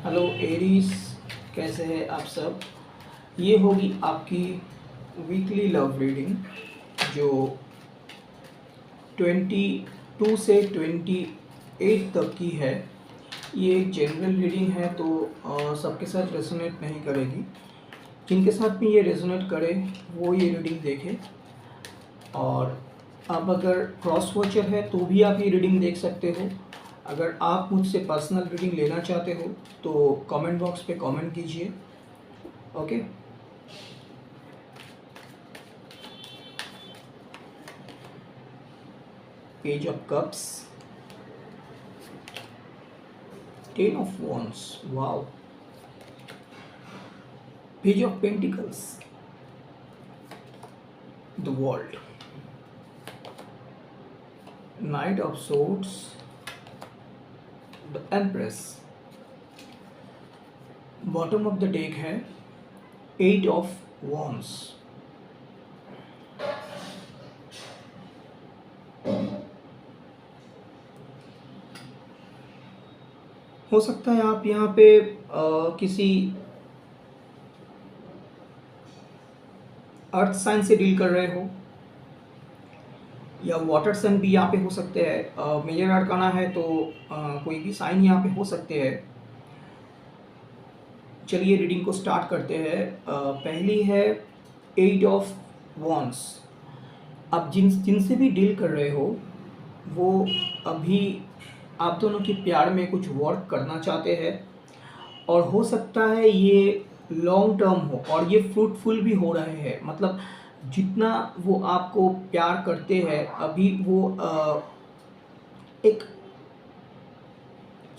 Hello Aries, कैसे हैं आप सब। ये होगी आपकी वीकली लव रीडिंग जो 22 से 28 तक की है। ये एक जनरल रीडिंग है तो सबके साथ रेजोनेट नहीं करेगी। जिनके साथ भी ये रेजोनेट करे वो ये रीडिंग देखें। और आप अगर क्रॉस वॉचर है तो भी आप ये रीडिंग देख सकते हो। अगर आप मुझसे पर्सनल रीडिंग लेना चाहते हो तो कमेंट बॉक्स पे कमेंट कीजिए। Okay, page of cups, 10 of wands, wow, page of pentacles, the world, night of swords, the empress. Bottom of the deck है 8 ऑफ wands। हो सकता है आप यहाँ पे किसी अर्थ साइन से डील कर रहे हो या वाटर साइन भी यहाँ पे हो सकते हैं। मेजर अरकाना है तो कोई भी साइन यहाँ पे हो सकते हैं। चलिए रीडिंग को स्टार्ट करते हैं। पहली है 8 ऑफ wands। आप जिनसे भी डील कर रहे हो वो अभी आप दोनों के प्यार में कुछ वर्क करना चाहते हैं और हो सकता है ये लॉन्ग टर्म हो और ये फ्रूटफुल भी हो रहे हैं। मतलब जितना वो आपको प्यार करते हैं अभी वो एक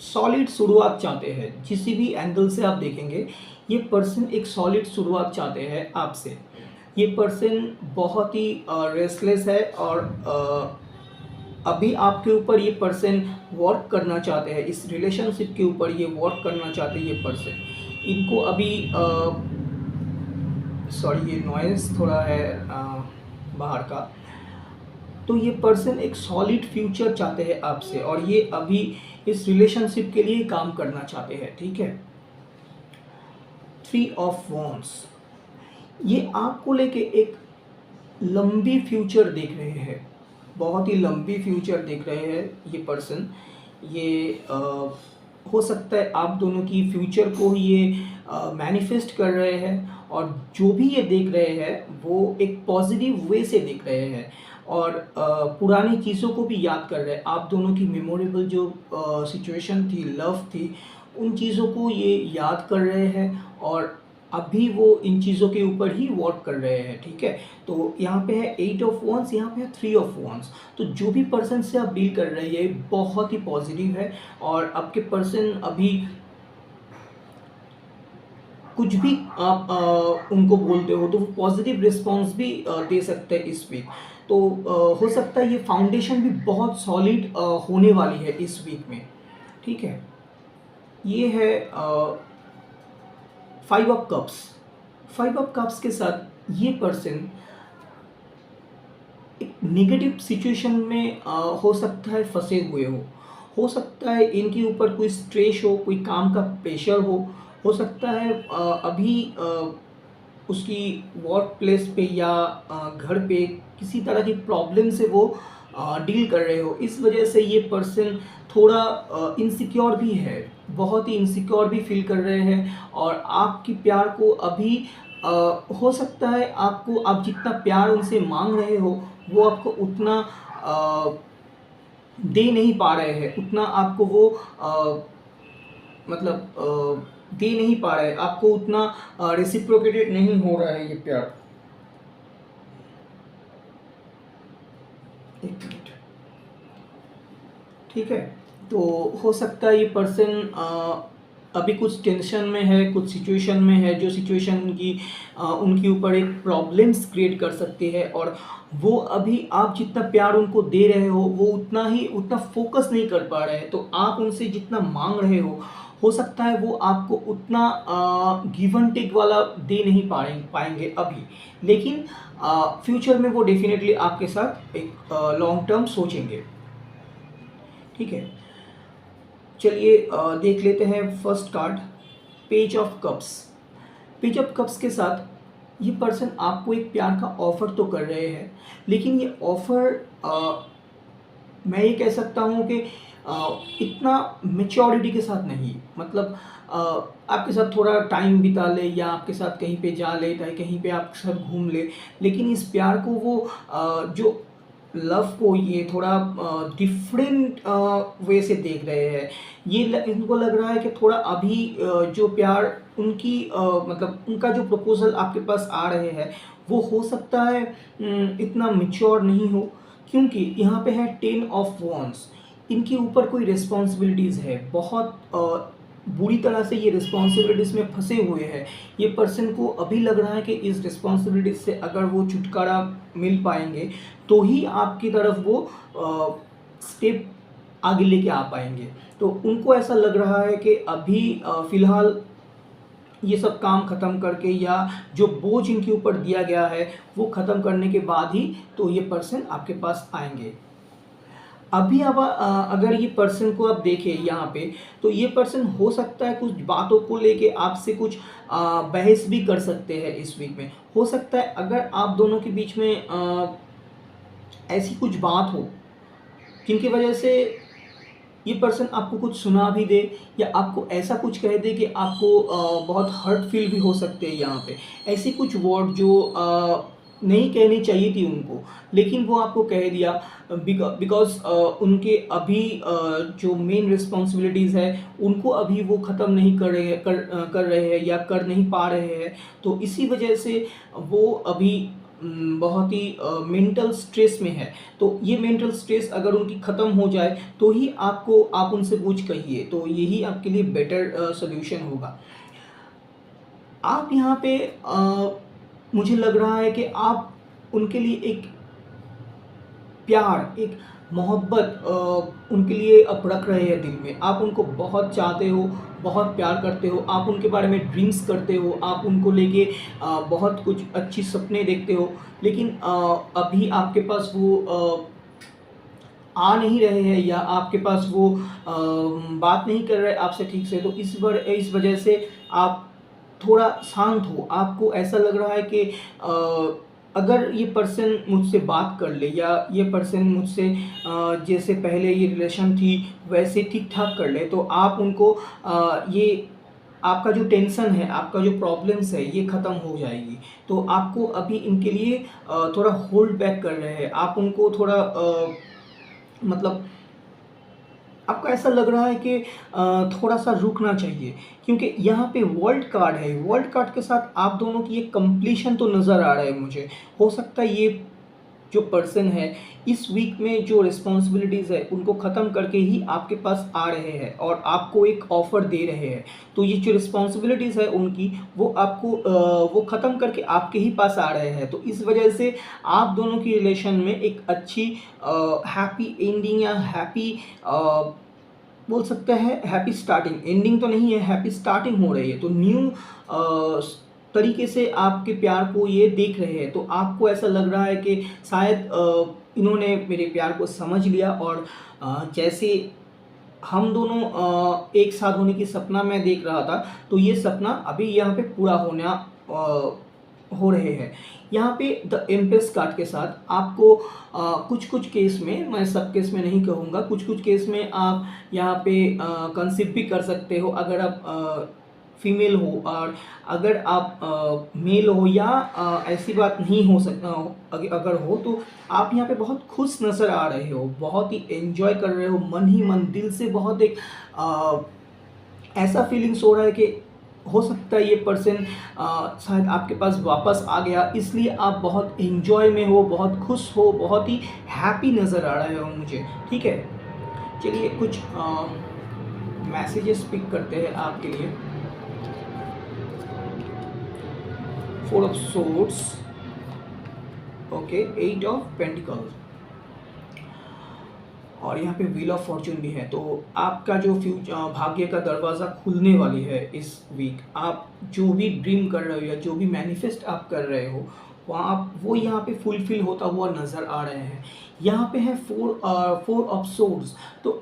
सॉलिड शुरुआत चाहते हैं। किसी भी एंगल से आप देखेंगे ये पर्सन एक सॉलिड शुरुआत चाहते हैं आपसे। ये पर्सन बहुत ही रेस्टलेस है और अभी आपके ऊपर ये पर्सन वर्क करना चाहते हैं। इस रिलेशनशिप के ऊपर ये वर्क करना चाहते हैं। ये पर्सन इनको अभी सॉरी ये नॉइज़ थोड़ा है बाहर का। तो ये पर्सन एक सॉलिड फ्यूचर चाहते हैं आपसे और ये अभी इस रिलेशनशिप के लिए काम करना चाहते हैं। ठीक है, 3 ऑफ wands। ये आपको लेके एक लंबी फ्यूचर देख रहे हैं, बहुत ही लंबी फ्यूचर देख रहे हैं ये पर्सन। ये हो सकता है आप दोनों की फ्यूचर को ये मैनिफेस्ट कर रहे हैं और जो भी ये देख रहे हैं वो एक पॉजिटिव वे से देख रहे हैं और पुरानी चीज़ों को भी याद कर रहे हैं। आप दोनों की मेमोरेबल जो सिचुएशन थी, लव थी, उन चीज़ों को ये याद कर रहे हैं और अभी वो इन चीज़ों के ऊपर ही वर्क कर रहे हैं। ठीक है, तो यहाँ पे है 8 ऑफ wands, यहाँ पे है 3 ऑफ wands। तो जो भी पर्सन से आप डील कर रहे हैं बहुत ही पॉजिटिव है और आपके पर्सन अभी कुछ भी आप उनको बोलते हो तो वो पॉजिटिव रिस्पॉन्स भी दे सकते हैं इस वीक। तो हो सकता है ये फाउंडेशन भी बहुत सॉलिड होने वाली है इस वीक में। ठीक है, ये है 5 ऑफ कप्स। 5 ऑफ कप्स के साथ ये पर्सन एक नेगेटिव सिचुएशन में हो सकता है फंसे हुए हो सकता है इनके ऊपर कोई स्ट्रेस हो, कोई काम का प्रेशर हो सकता है अभी उसकी वर्क प्लेस पे या घर पे किसी तरह की प्रॉब्लम से वो डील कर रहे हो। इस वजह से ये पर्सन थोड़ा इनसिक्योर भी है, बहुत ही इनसिक्योर भी फील कर रहे हैं और आपकी प्यार को अभी हो सकता है आपको आप जितना प्यार उनसे मांग रहे हो वो आपको उतना दे नहीं पा रहे हैं, उतना आपको वो मतलब दे नहीं पा रहे, आपको उतना रेसिप्रोकेटेड नहीं हो रहा है ये प्यार। एक मिनट, ठीक है। तो हो सकता है ये पर्सन अभी कुछ टेंशन में है, कुछ सिचुएशन में है जो सिचुएशन की उनके ऊपर एक प्रॉब्लम्स क्रिएट कर सकती है और वो अभी आप जितना प्यार उनको दे रहे हो वो उतना फोकस नहीं कर पा रहे हैं। तो आप उनसे जितना मांग रहे हो सकता है वो आपको उतना गिव एंड टेक वाला दे नहीं पाएंगे अभी, लेकिन फ्यूचर में वो डेफिनेटली आपके साथ एक लॉन्ग टर्म सोचेंगे। ठीक है, चलिए देख लेते हैं first card page of cups. Page of cups के साथ ये पर्सन आपको एक प्यार का ऑफ़र तो कर रहे हैं, लेकिन ये ऑफ़र मैं ये कह सकता हूँ कि इतना मैच्योरिटी के साथ नहीं, मतलब अ, आपके साथ थोड़ा टाइम बिता ले या आपके साथ कहीं पे जा ले, चाहे कहीं पे आपके साथ घूम ले, लेकिन इस प्यार को वो जो लव को ये थोड़ा डिफरेंट वे से देख रहे हैं। इनको लग रहा है कि थोड़ा अभी जो प्यार उनकी मतलब उनका जो प्रपोज़ल आपके पास आ रहे हैं, वो हो सकता है इतना मैच्योर नहीं हो, क्योंकि यहाँ पे है 10 ऑफ वॉन्ड्स। इनके ऊपर कोई रिस्पॉन्सिबिलिटीज़ है, बहुत बुरी तरह से ये रिस्पॉन्सिबिलिटीज़ में फंसे हुए हैं। ये पर्सन को अभी लग रहा है कि इस रिस्पॉन्सिबिलिटीज़ से अगर वो छुटकारा मिल पाएंगे, तो ही आपकी तरफ वो स्टेप आगे लेके आ पाएंगे। तो उनको ऐसा लग रहा है कि अभी फ़िलहाल ये सब काम ख़त्म करके या जो बोझ इनके ऊपर दिया गया है वो ख़त्म करने के बाद ही तो ये पर्सन आपके पास आएंगे। अभी अब अगर ये पर्सन को आप देखें यहाँ पे, तो ये पर्सन हो सकता है कुछ बातों को लेके आपसे कुछ बहस भी कर सकते हैं इस वीक में। हो सकता है अगर आप दोनों के बीच में ऐसी कुछ बात हो जिनकी वजह से ये पर्सन आपको कुछ सुना भी दे या आपको ऐसा कुछ कह दे कि आपको बहुत हर्ट फील भी हो सकते हैं यहाँ पे। ऐसे कुछ वर्ड जो नहीं कहनी चाहिए थी उनको, लेकिन वो आपको कह दिया बिकॉज़ उनके अभी जो मेन रिस्पॉन्सिबिलिटीज़ है उनको अभी वो ख़त्म नहीं कर रहे हैं या कर नहीं पा रहे हैं। तो इसी वजह से वो अभी बहुत ही मेंटल स्ट्रेस में है। तो ये मेंटल स्ट्रेस अगर उनकी ख़त्म हो जाए तो ही आप उनसे कुछ कहिए, तो यही आपके लिए बेटर सॉल्यूशन होगा। आप यहाँ पे मुझे लग रहा है कि आप उनके लिए एक प्यार, एक मोहब्बत उनके लिए आप रख रहे हैं दिल में। आप उनको बहुत चाहते हो, बहुत प्यार करते हो, आप उनके बारे में ड्रीम्स करते हो, आप उनको लेके बहुत कुछ अच्छी सपने देखते हो, लेकिन अभी आपके पास वो आ नहीं रहे हैं या आपके पास वो बात नहीं कर रहे आपसे ठीक से। तो इस वजह से आप थोड़ा शांत हो। आपको ऐसा लग रहा है कि अगर ये पर्सन मुझसे बात कर ले या ये पर्सन मुझसे जैसे पहले ये रिलेशन थी वैसे ठीक-ठाक कर ले, तो आप उनको ये आपका जो टेंशन है, आपका जो प्रॉब्लम्स है, ये ख़त्म हो जाएगी। तो आपको अभी इनके लिए थोड़ा होल्ड बैक कर रहे हैं। आप उनको थोड़ा मतलब आपको ऐसा लग रहा है कि थोड़ा-सा रुकना चाहिए, क्योंकि यहाँ पे वर्ल्ड कार्ड है। वर्ल्ड कार्ड के साथ आप दोनों की एक कंप्लीशन तो नज़र आ रहा है मुझे। हो सकता है ये जो पर्सन है इस वीक में जो रिस्पॉन्सिबिलिटीज़ है उनको ख़त्म करके ही आपके पास आ रहे हैं और आपको एक ऑफ़र दे रहे हैं। तो ये जो रिस्पॉन्सिबिलिटीज़ है उनकी वो आपको वो ख़त्म करके आपके ही पास आ रहे हैं। तो इस वजह से आप दोनों की रिलेशन में एक अच्छी हैप्पी एंडिंग या हैप्पी बोल सकते हैं हैप्पी स्टार्टिंग, एंडिंग तो नहीं है, हैप्पी स्टार्टिंग हो रही है। तो न्यू तरीके से आपके प्यार को ये देख रहे हैं। तो आपको ऐसा लग रहा है कि शायद इन्होंने मेरे प्यार को समझ लिया और जैसे हम दोनों एक साथ होने की सपना मैं देख रहा था, तो ये सपना अभी यहाँ पे पूरा हो रहे हैं। यहाँ पे द एम्प्रेस कार्ड के साथ आपको कुछ-कुछ केस में, मैं सब केस में नहीं कहूँगा, कुछ-कुछ केस में आप यहाँ पे कंसीव भी कर सकते हो अगर आप फीमेल हो, और अगर आप मेल हो या ऐसी बात नहीं हो अगर हो तो आप यहाँ पे बहुत खुश नज़र आ रहे हो, बहुत ही एन्जॉय कर रहे हो, मन ही मन दिल से बहुत एक ऐसा फीलिंग्स हो रहा है कि हो सकता है ये पर्सन शायद आपके पास वापस आ गया, इसलिए आप बहुत एन्जॉय में हो, बहुत खुश हो, बहुत ही हैप्पी नज़र आ रहे हो मुझे, ठीक है? चलिए कुछ मैसेजेस पिक करते हैं आपके लिए। 4 of swords, okay, 8 of pentacles और यहाँ पे व्हील ऑफ फॉर्चून भी है। तो आपका जो भाग्य का दरवाज़ा खुलने वाली है इस वीक। आप जो भी ड्रीम कर रहे हो या जो भी मैनिफेस्ट आप कर रहे हो वो यहाँ पे फुलफिल होता हुआ नज़र आ रहे हैं। यहाँ पे है 4 ऑफ सोर्ड्स। तो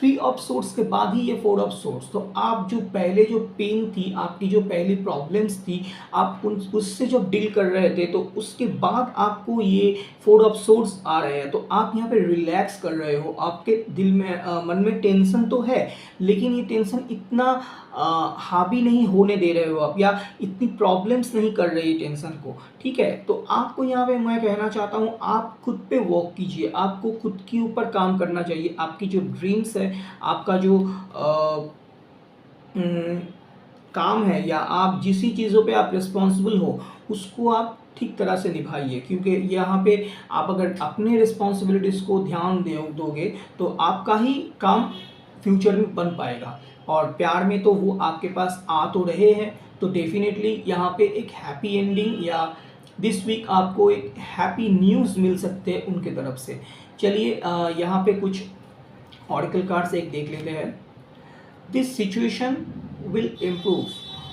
थ्री ऑफ सोर्स के बाद ही ये फोर ऑफ सोर्स। तो आप जो पहले जो पेन थी, आपकी जो पहली प्रॉब्लम्स थी, आप उससे जब डील कर रहे थे, तो उसके बाद आपको ये फोर ऑफ सोर्स आ रहे हैं, तो आप यहाँ पे रिलैक्स कर रहे हो। आपके दिल में मन में टेंशन तो है, लेकिन ये टेंशन इतना हावी नहीं होने दे रहे हो आप, या इतनी प्रॉब्लम्स नहीं कर रही टेंशन को। ठीक है, तो आपको यहाँ पे मैं कहना चाहता हूँ, आप खुद पे वर्क कीजिए, आपको खुद के ऊपर काम करना चाहिए। आपकी जो ड्रीम्स है, आपका जो काम है, या आप जिस चीज़ों पे आप रिस्पॉन्सिबल हो, उसको आप ठीक तरह से निभाइए। क्योंकि यहाँ पे आप अगर अपने रिस्पॉन्सिबिलिटीज़ को ध्यान दोगे, तो आपका ही काम फ्यूचर में बन पाएगा। और प्यार में तो वो आपके पास आ तो रहे हैं, तो डेफिनेटली यहाँ पे एक हैप्पी एंडिंग, या दिस वीक आपको एक हैप्पी न्यूज़ मिल सकते हैं उनके तरफ से। चलिए यहाँ पे कुछ ऑरेकल कार्ड्स एक देख लेते हैं। This situation will improve.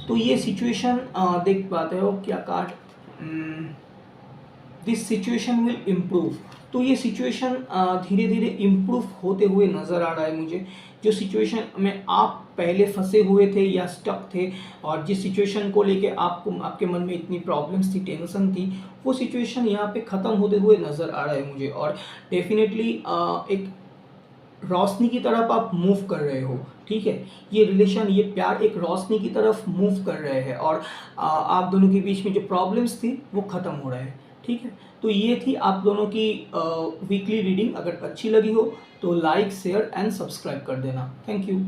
तो ये सिचुएशन देख पाते हो क्या card, this situation will improve. तो ये सिचुएशन धीरे धीरे इम्प्रूव होते हुए नज़र आ रहा है मुझे। जो सिचुएशन में आप पहले फंसे हुए थे या स्टक थे, और जिस सिचुएशन को लेके आपके मन में इतनी प्रॉब्लम्स थी, टेंशन थी, वो सिचुएशन यहाँ पे ख़त्म होते हुए नज़र आ रहा है मुझे। और डेफिनेटली एक रोशनी की तरफ आप मूव कर रहे हो। ठीक है, ये रिलेशन, ये प्यार एक रोशनी की तरफ मूव कर रहे हैं, और आप दोनों के बीच में जो प्रॉब्लम्स थी वो ख़त्म हो रहा है। ठीक है, तो ये थी आप दोनों की वीकली रीडिंग। अगर अच्छी लगी हो तो लाइक, शेयर एंड सब्सक्राइब कर देना। Thank you.